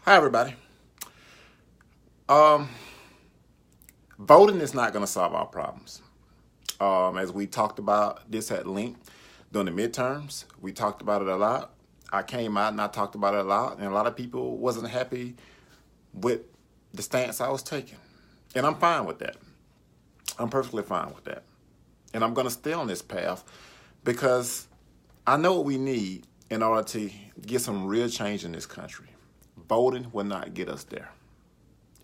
Hi, everybody. Um, Voting is not going to solve our problems. As we talked about this at length during the midterms, we talked about it a lot. I came out and I talked about it a lot, and a lot of people wasn't happy with the stance I was taking. And I'm fine with that. I'm perfectly fine with that. And I'm going to stay on this path because I know what we need in order to get some real change in this country. Voting will not get us there.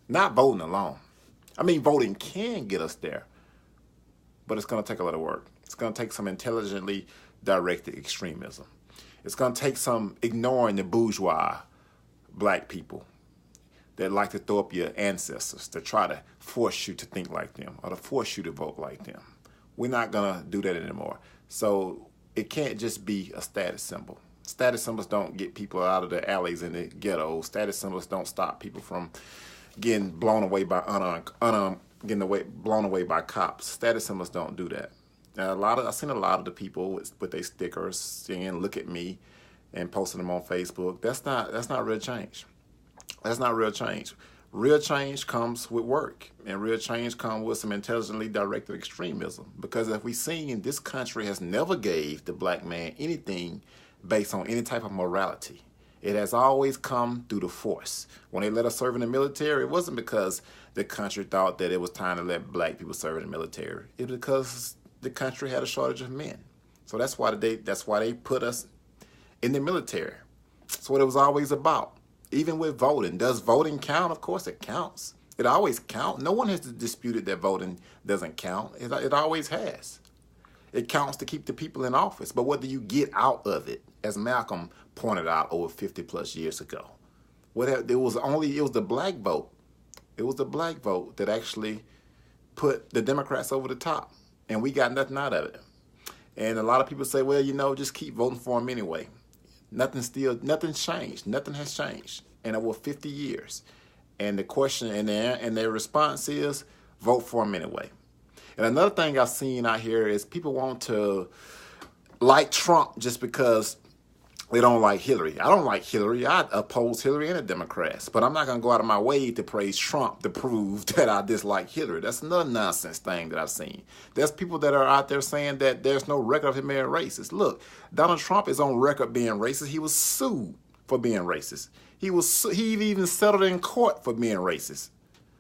Not voting alone. I mean, voting can get us there, but it's going to take a lot of work. It's going to take some intelligently directed extremism. It's going to take some ignoring the bourgeois black people that like to throw up your ancestors, to try to force you to think like them or to force you to vote like them. We're not going to do that anymore. So it can't just be a status symbol. Status symbols don't get people out of the alleys and the ghettos. Status symbols don't stop people from getting blown away by blown away by cops. Status symbols don't do that. I've seen a lot of the people with their stickers saying "Look at me" and posting them on Facebook. That's not real change. That's not real change. Real change comes with work, and real change comes with some intelligently directed extremism. Because if we seen, this country has never gave the black man anything based on any type of morality. It has always come through the force. When they let us serve in the military, it wasn't because the country thought that it was time to let black people serve in the military. It was because the country had a shortage of men. So that's why they put us in the military. That's what it was always about. Even with voting, does voting count? Of course it counts. It always counts. No one has disputed that voting doesn't count. It always has. It counts to keep the people in office. But what do you get out of it? As Malcolm pointed out over 50 plus years ago. It was the black vote. It was the black vote that actually put the Democrats over the top. And we got nothing out of it. And a lot of people say, well, just keep voting for them anyway. Nothing's changed. Nothing has changed in over 50 years. And the question and their response is vote for them anyway. And another thing I've seen out here is people want to like Trump just because they don't like Hillary. I don't like Hillary. I oppose Hillary and the Democrats. But I'm not going to go out of my way to praise Trump to prove that I dislike Hillary. That's another nonsense thing that I've seen. There's people that are out there saying that there's no record of him being racist. Look, Donald Trump is on record being racist. He was sued for being racist. He even settled in court for being racist.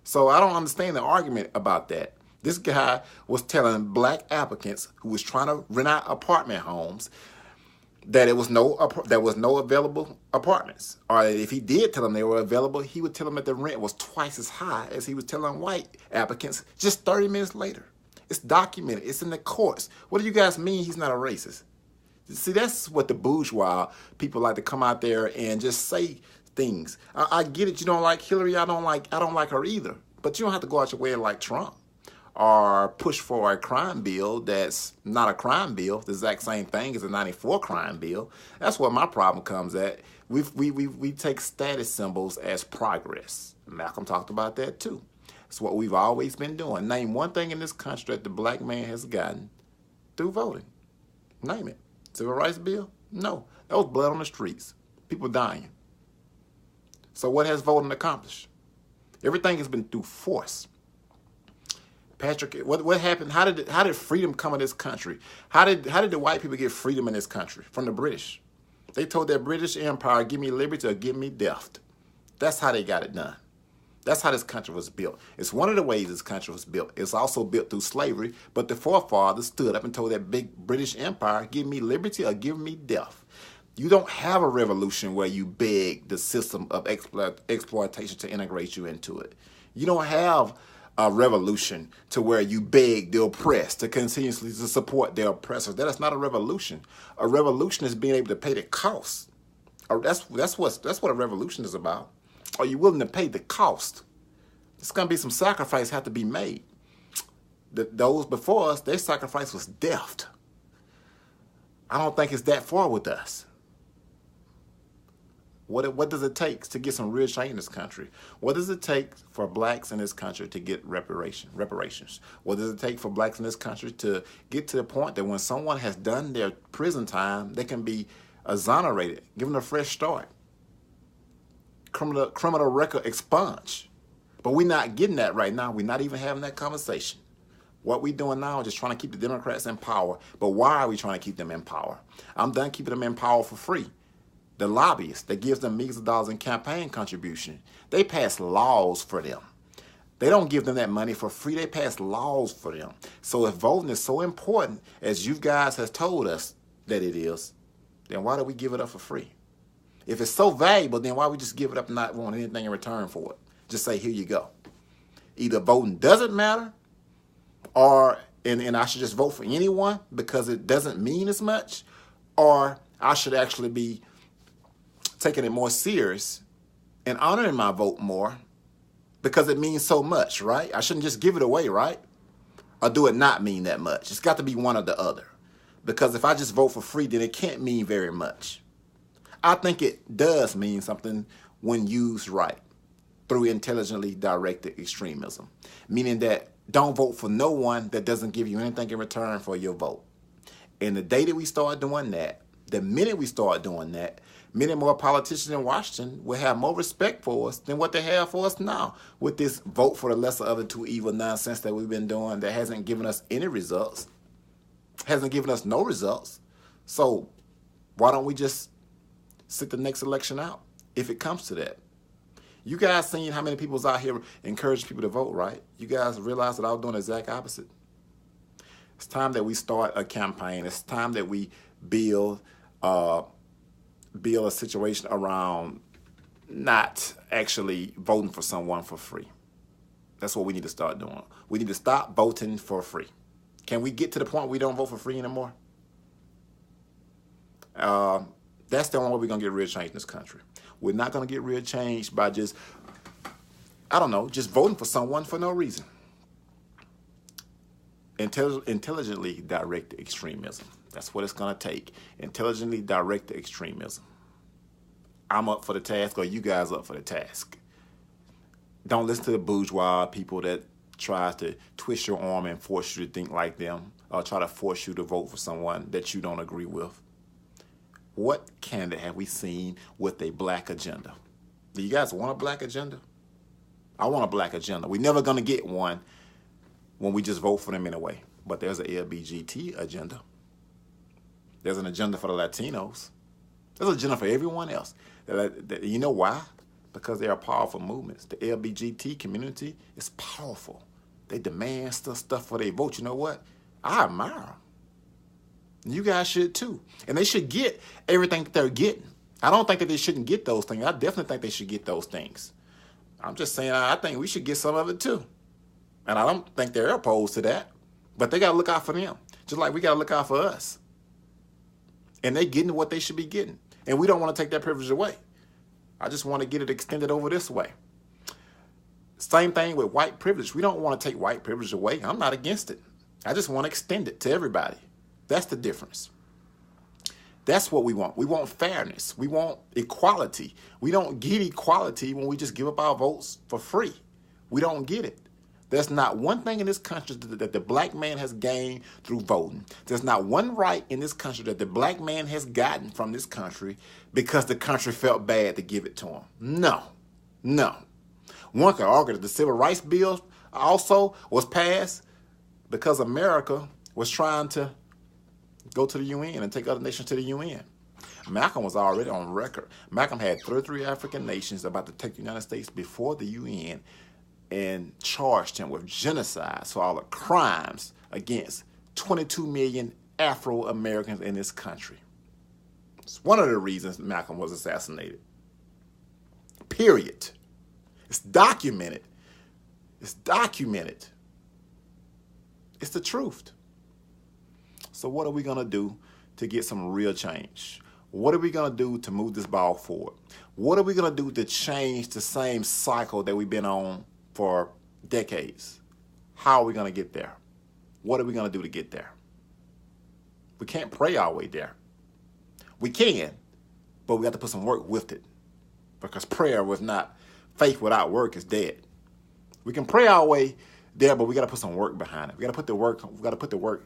So I don't understand the argument about that. This guy was telling black applicants who was trying to rent out apartment homes that there was no available apartments. Or if he did tell them they were available, he would tell them that the rent was twice as high as he was telling white applicants just 30 minutes later. It's documented. It's in the courts. What do you guys mean he's not a racist? See, that's what the bourgeois people like to come out there and just say things. I get it. You don't like Hillary. I don't like her either. But you don't have to go out your way and like Trump. Or push for a crime bill that's not a crime bill, the exact same thing as a 94 crime bill. That's where my problem comes at. We take status symbols as progress. Malcolm talked about that too. It's what we've always been doing. Name one thing in this country that the black man has gotten through voting. Name it. Civil rights bill? No. That was blood on the streets. People dying. So what has voting accomplished? Everything has been through force. Patrick, what happened? How did freedom come in this country? How did the white people get freedom in this country? From the British. They told that British Empire, give me liberty or give me death. That's how they got it done. That's how this country was built. It's one of the ways this country was built. It's also built through slavery, but the forefathers stood up and told that big British Empire, give me liberty or give me death. You don't have a revolution where you beg the system of exploitation to integrate you into it. You don't have a revolution to where you beg the oppressed to continuously to support their oppressors. That is not a revolution. A revolution is being able to pay the cost. That's what a revolution is about. Are you willing to pay the cost? There's going to be some sacrifice have to be made. Those before us, their sacrifice was death. I don't think it's that far with us. What does it take to get some real change in this country? What does it take for blacks in this country to get reparations? What does it take for blacks in this country to get to the point that when someone has done their prison time, they can be exonerated, given a fresh start? criminal record expunged. But we're not getting that right now. We're not even having that conversation. What we're doing now is just trying to keep the Democrats in power. But why are we trying to keep them in power? I'm done keeping them in power for free. The lobbyists that gives them millions of dollars in campaign contribution, they pass laws for them. They don't give them that money for free. They pass laws for them. So if voting is so important, as you guys has told us that it is, then why do we give it up for free? If it's so valuable, then why we just give it up and not want anything in return for it? Just say, here you go. Either voting doesn't matter, or and I should just vote for anyone because it doesn't mean as much, or I should actually be taking it more serious and honoring my vote more because it means so much, right? I shouldn't just give it away, right? Or do it not mean that much? It's got to be one or the other. Because if I just vote for free, then it can't mean very much. I think it does mean something when used right through intelligently directed extremism, meaning that don't vote for no one that doesn't give you anything in return for your vote. And the day that we start doing that, the minute we start doing that, many more politicians in Washington will have more respect for us than what they have for us now with this vote for the lesser of the two evil nonsense that we've been doing that hasn't given us any results, hasn't given us no results. So why don't we just sit the next election out if it comes to that? You guys seen how many people's out here encouraging people to vote, right? You guys realize that I was doing the exact opposite. It's time that we start a campaign. It's time that we build a situation around not actually voting for someone for free. That's what we need to start doing. We need to stop voting for free. Can we get to the point where we don't vote for free anymore? That's the only way we're going to get real change in this country. We're not going to get real change by just, just voting for someone for no reason. Intelligently directed extremism. That's what it's going to take. Intelligently directed extremism. I'm up for the task, or you guys up for the task. Don't listen to the bourgeois people that tries to twist your arm and force you to think like them, or try to force you to vote for someone that you don't agree with. What candidate have we seen with a black agenda? Do you guys want a black agenda? I want a black agenda. We're never going to get one when we just vote for them anyway. But there's an LGBT agenda. There's an agenda for the Latinos. There's an agenda for everyone else. You know why? Because they are powerful movements. The LGBT community is powerful. They demand stuff for their vote. You know what? I admire them. You guys should too. And they should get everything that they're getting. I don't think that they shouldn't get those things. I definitely think they should get those things. I'm just saying I think we should get some of it too. And I don't think they're opposed to that. But they got to look out for them. Just like we got to look out for us. And they're getting what they should be getting. And we don't want to take that privilege away. I just want to get it extended over this way. Same thing with white privilege. We don't want to take white privilege away. I'm not against it. I just want to extend it to everybody. That's the difference. That's what we want. We want fairness. We want equality. We don't get equality when we just give up our votes for free. We don't get it. There's not one thing in this country that the black man has gained through voting. There's not one right in this country that the black man has gotten from this country because the country felt bad to give it to him. No. One could argue that the Civil Rights Bill also was passed because America was trying to go to the UN and take other nations to the UN. Malcolm was already on record. Malcolm had 33 African nations about to take the United States before the UN and charged him with genocide for all the crimes against 22 million Afro-Americans in this country. It's one of the reasons Malcolm was assassinated. Period. It's documented. It's documented. It's the truth. So what are we going to do to get some real change? What are we going to do to move this ball forward? What are we going to do to change the same cycle that we've been on for decades? How are we going to get there? What are we going to do to get there? We can't pray our way there. We can, but we have to put some work with it, because prayer was not, faith without work is dead. We can pray our way there, but we got to put some work behind it. We got to put the work. We got to put the work.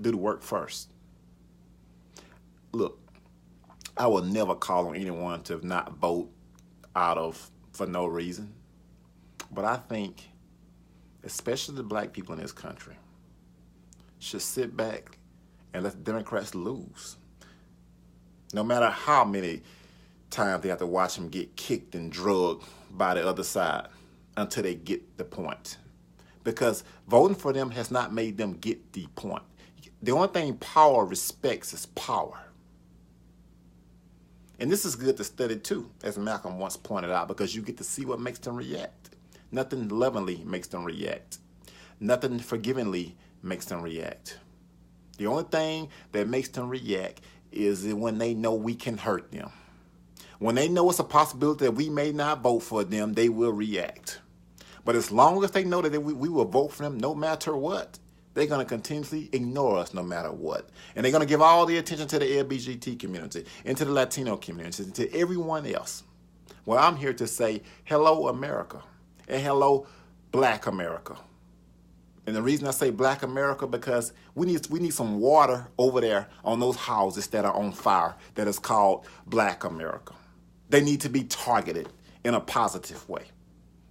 Do the work first. Look, I will never call on anyone to not vote for no reason. But I think, especially the black people in this country, should sit back and let the Democrats lose. No matter how many times they have to watch them get kicked and drugged by the other side until they get the point. Because voting for them has not made them get the point. The only thing power respects is power. And this is good to study too, as Malcolm once pointed out, because you get to see what makes them react. Nothing lovingly makes them react. Nothing forgivingly makes them react. The only thing that makes them react is when they know we can hurt them. When they know it's a possibility that we may not vote for them, they will react. But as long as they know that we will vote for them no matter what, they're going to continuously ignore us no matter what. And they're going to give all the attention to the LGBT community and to the Latino community and to everyone else. Well, I'm here to say hello, America, and hello, Black America. And the reason I say Black America, because we need some water over there on those houses that are on fire that is called Black America. They need to be targeted in a positive way,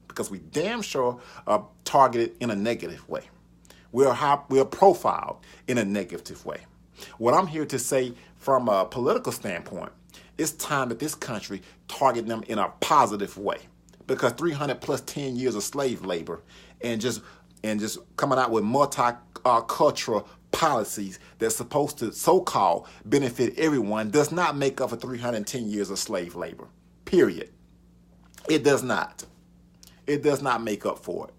because we damn sure are targeted in a negative way. We are profiled in a negative way. What I'm here to say from a political standpoint, it's time that this country target them in a positive way, because 300 plus 10 years of slave labor and just coming out with multicultural policies that's supposed to so-called benefit everyone does not make up for 310 years of slave labor, period. It does not. It does not make up for it.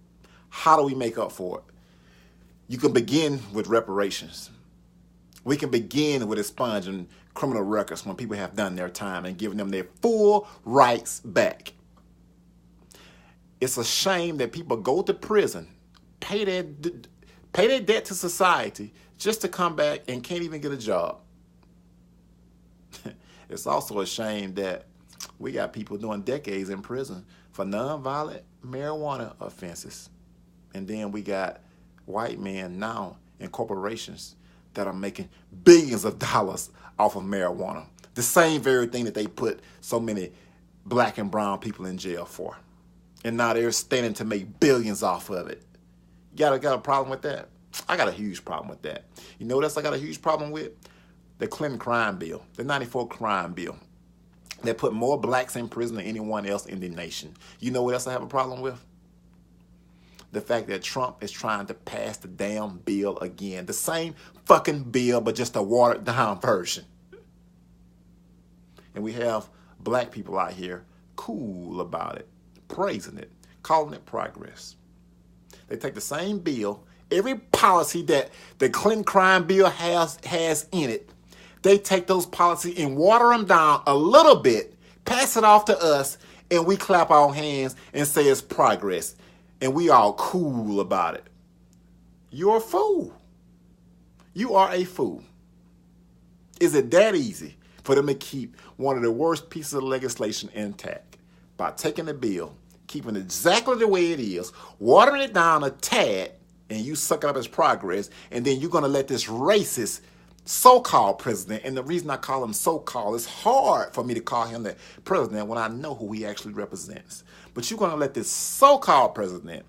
How do we make up for it? You can begin with reparations. We can begin with expunging criminal records when people have done their time and giving them their full rights back. It's a shame that people go to prison, pay their debt to society just to come back and can't even get a job. It's also a shame that we got people doing decades in prison for nonviolent marijuana offenses. And then we got white men now in corporations that are making billions of dollars off of marijuana. The same very thing that they put so many black and brown people in jail for. And now they're standing to make billions off of it. You got a problem with that? I got a huge problem with that. You know what else I got a huge problem with? The Clinton crime bill, the 94 crime bill. That put more blacks in prison than anyone else in the nation. You know what else I have a problem with? The fact that Trump is trying to pass the damn bill again. The same fucking bill, but just a watered down version. And we have black people out here cool about it, praising it, calling it progress. They take the same bill, every policy that the Clinton crime bill has in it, they take those policies and water them down a little bit, pass it off to us, and we clap our hands and say it's progress. And we all cool about it. You're a fool. You are a fool. Is it that easy for them to keep one of the worst pieces of legislation intact by taking the bill, keeping it exactly the way it is, watering it down a tad, and you suck it up as progress, and then you're going to let this racist so-called president, and the reason I call him so-called, it's hard for me to call him the president when I know who he actually represents. But you're going to let this so-called president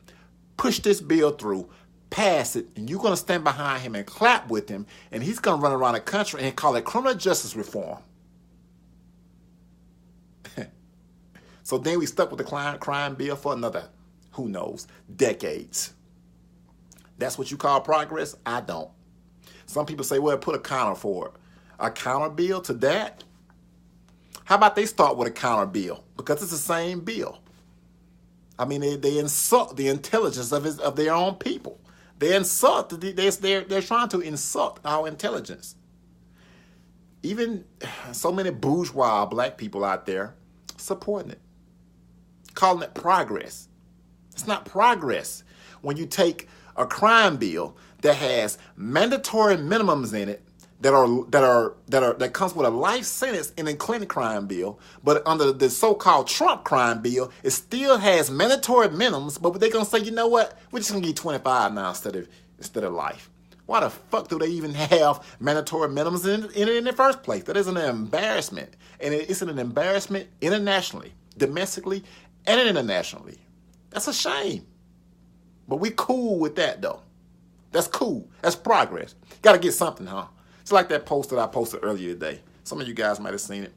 push this bill through, pass it, and you're going to stand behind him and clap with him, and he's going to run around the country and call it criminal justice reform. So then we stuck with the crime bill for another, who knows, decades. That's what you call progress? I don't. Some people say, well, put a counter for it. A counter bill to that? How about they start with a counter bill? Because it's the same bill. I mean, they insult the intelligence of their own people. They insult, they're trying to insult our intelligence. Even so many bourgeois black people out there supporting it, calling it progress. It's not progress when you take a crime bill that has mandatory minimums in it that comes with a life sentence in the Clinton crime bill, but under the so-called Trump crime bill, it still has mandatory minimums, but they're gonna say, you know what, we're just gonna give you 25 now instead of life. Why the fuck do they even have mandatory minimums in it in the first place? That is an embarrassment, and it's an embarrassment internationally. domestically and internationally. That's a shame. But we cool with that, though. That's cool. That's progress. Got to get something, huh? It's like that post that I posted earlier today. Some of you guys might have seen it.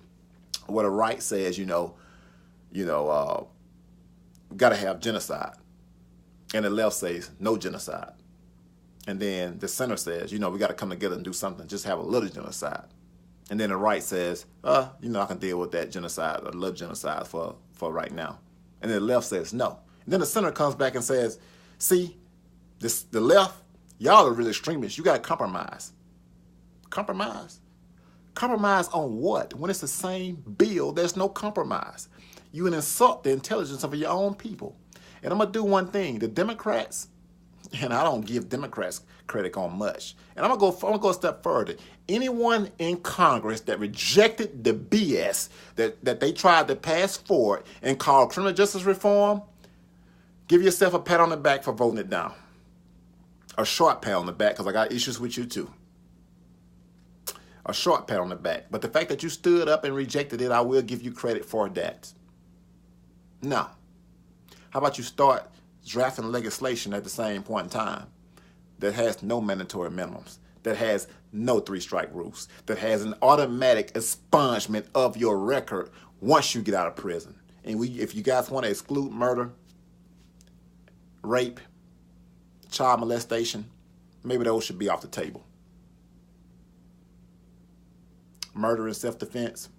Where the right says, got to have genocide. And the left says, no genocide. And then the center says, we got to come together and do something. Just have a little genocide. And then the right says, I can deal with that genocide, a little genocide for right now. And then the left says, no. And then the center comes back and says, see, the left, y'all are really extremists. You got to compromise. Compromise? Compromise on what? When it's the same bill, there's no compromise. You can insult the intelligence of your own people. And I'm going to do one thing. The Democrats, and I don't give Democrats credit on much. And I'm going to go a step further. Anyone in Congress that rejected the BS that they tried to pass forward and called criminal justice reform, give yourself a pat on the back for voting it down. A short pat on the back, because I got issues with you too. A short pat on the back. But the fact that you stood up and rejected it, I will give you credit for that. Now, how about you start drafting legislation at the same point in time that has no mandatory minimums, that has no 3-strike rules, that has an automatic expungement of your record once you get out of prison. And if you guys want to exclude murder, rape, child molestation, maybe those should be off the table. Murder and self-defense.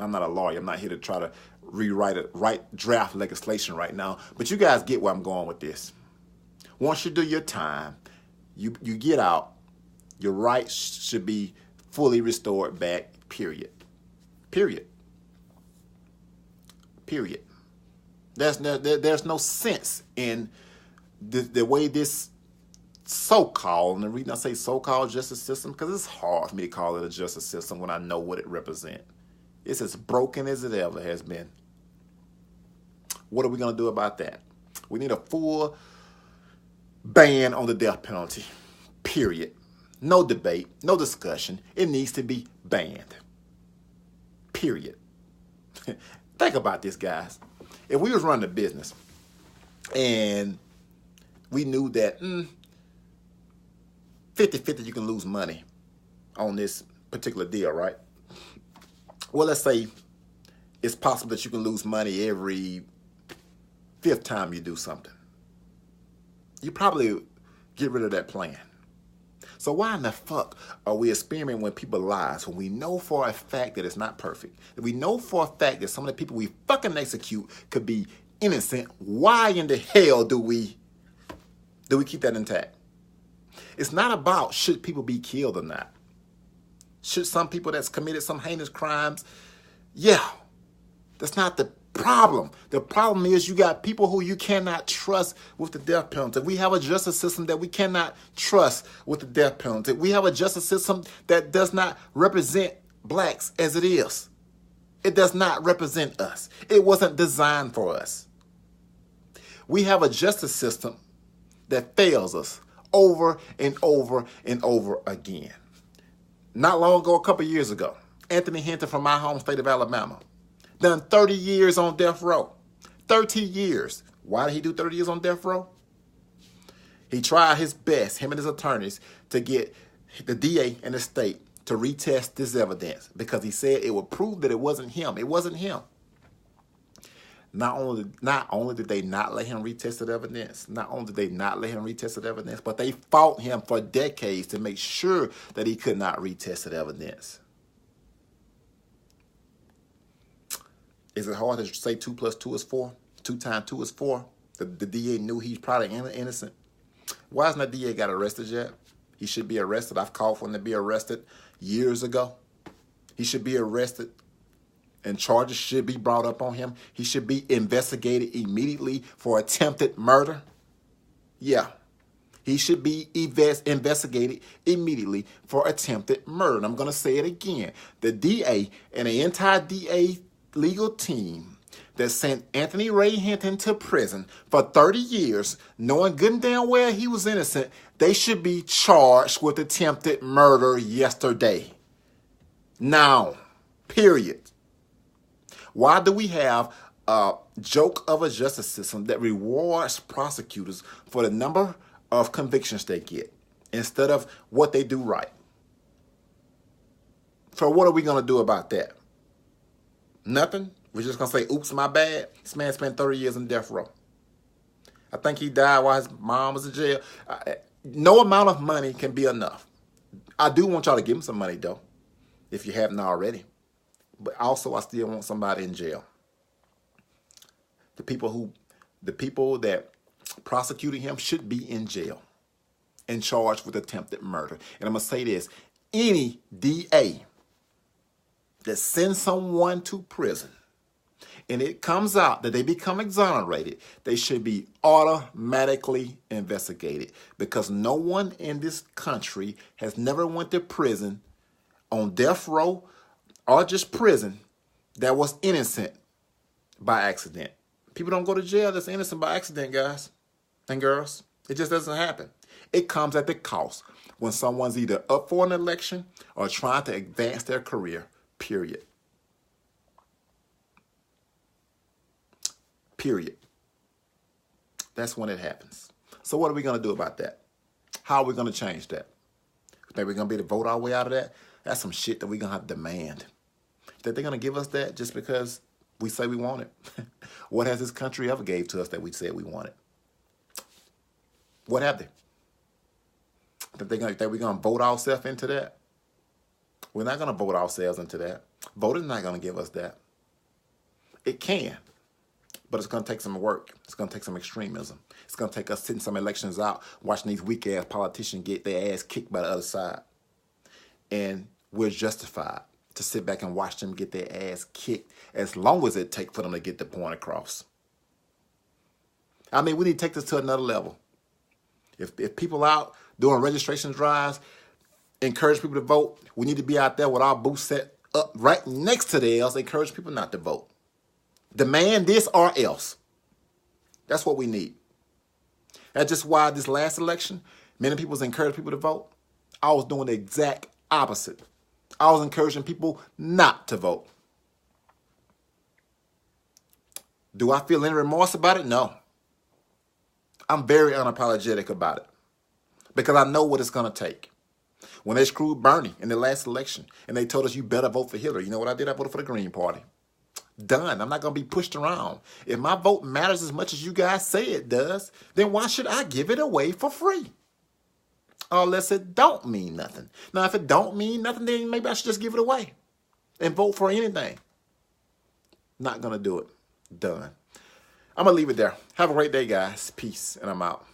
I'm not a lawyer. I'm not here to try to write draft legislation right now. But you guys get where I'm going with this. Once you do your time, you get out, your rights should be fully restored back, period. Period. Period. There's no sense in the way this so-called, and the reason I say so-called justice system, because it's hard for me to call it a justice system when I know what it represents. It's as broken as it ever has been. What are we going to do about that? We need a full ban on the death penalty, period. No debate, no discussion. It needs to be banned, period. Think about this, guys. If we was running a business and we knew that 50-50 you can lose money on this particular deal, right? Well, let's say it's possible that you can lose money every 5th time you do something. You probably get rid of that plan. So why in the fuck are we experimenting with people's lives when we know for a fact that it's not perfect? That we know for a fact that some of the people we fucking execute could be innocent. Why in the hell do we keep that intact? It's not about should people be killed or not. Should some people that's committed some heinous crimes, yeah, that's not the problem. The problem is you got people who you cannot trust with the death penalty. We have a justice system that we cannot trust with the death penalty. We have a justice system that does not represent blacks as it is. It does not represent us. It wasn't designed for us. We have a justice system that fails us over and over and over again. Not long ago, a couple years ago, Anthony Hinton from my home state of Alabama done 30 years on death row. 30 years. Why did he do 30 years on death row? He tried his best, him and his attorneys, to get the DA and the state to retest this evidence because he said it would prove that it wasn't him. It wasn't him. Not only did they not let him retest the evidence, but they fought him for decades to make sure that he could not retest the evidence. Is it hard to say 2 + 2 is 4? 2 × 2 is 4? The DA knew he's probably innocent. Why hasn't the DA got arrested yet? He should be arrested. I've called for him to be arrested years ago. He should be arrested. And charges should be brought up on him. He should be investigated immediately for attempted murder. Yeah. He should be investigated immediately for attempted murder. And I'm going to say it again. The DA and the entire DA legal team that sent Anthony Ray Hinton to prison for 30 years, knowing good and damn well he was innocent, they should be charged with attempted murder yesterday. Now. Period. Why do we have joke of a justice system that rewards prosecutors for the number of convictions they get instead of what they do right. So what are we going to do about that? Nothing. We're just going to say, oops, my bad. This man spent 30 years in death row. I think he died while his mom was in jail. No amount of money can be enough. I do want y'all to give him some money, though, if you haven't already. But also, I still want somebody in jail. The people that prosecuted him should be in jail and charged with attempted murder. And I'm going to say this. Any DA that sends someone to prison and it comes out that they become exonerated, they should be automatically investigated, because no one in this country has never went to prison on death row or just prison that was innocent by accident. People don't go to jail that's innocent by accident, guys and girls. It just doesn't happen. It comes at the cost when someone's either up for an election or trying to advance their career, period. Period. That's when it happens. So what are we going to do about that? How are we going to change that? Think we're going to be able to vote our way out of that? That's some shit that we're going to have to demand. That they're going to give us that just because we say we want it? What has this country ever gave to us that we said we wanted? What have they? That we're going to vote ourselves into that? We're not going to vote ourselves into that. Voting's not going to give us that. It can. But it's going to take some work. It's going to take some extremism. It's going to take us sitting some elections out, watching these weak-ass politicians get their ass kicked by the other side. And we're justified to sit back and watch them get their ass kicked as long as it takes for them to get the point across. I mean, we need to take this to another level. If people out doing registration drives, encourage people to vote, we need to be out there with our booths set up right next to theirs, encourage people not to vote. Demand this or else. That's what we need. That's just why this last election, many people was encouraging people to vote. I was doing the exact opposite. I was encouraging people not to vote. Do I feel any remorse about it? No. I'm very unapologetic about it because I know what it's going to take. When they screwed Bernie in the last election and they told us you better vote for Hillary, you know what I did? I voted for the Green Party. Done. I'm not going to be pushed around. If my vote matters as much as you guys say it does, then why should I give it away for free? Unless it don't mean nothing. Now, if it don't mean nothing, then maybe I should just give it away and vote for anything. Not going to do it. Done. I'm going to leave it there. Have a great day, guys. Peace, and I'm out.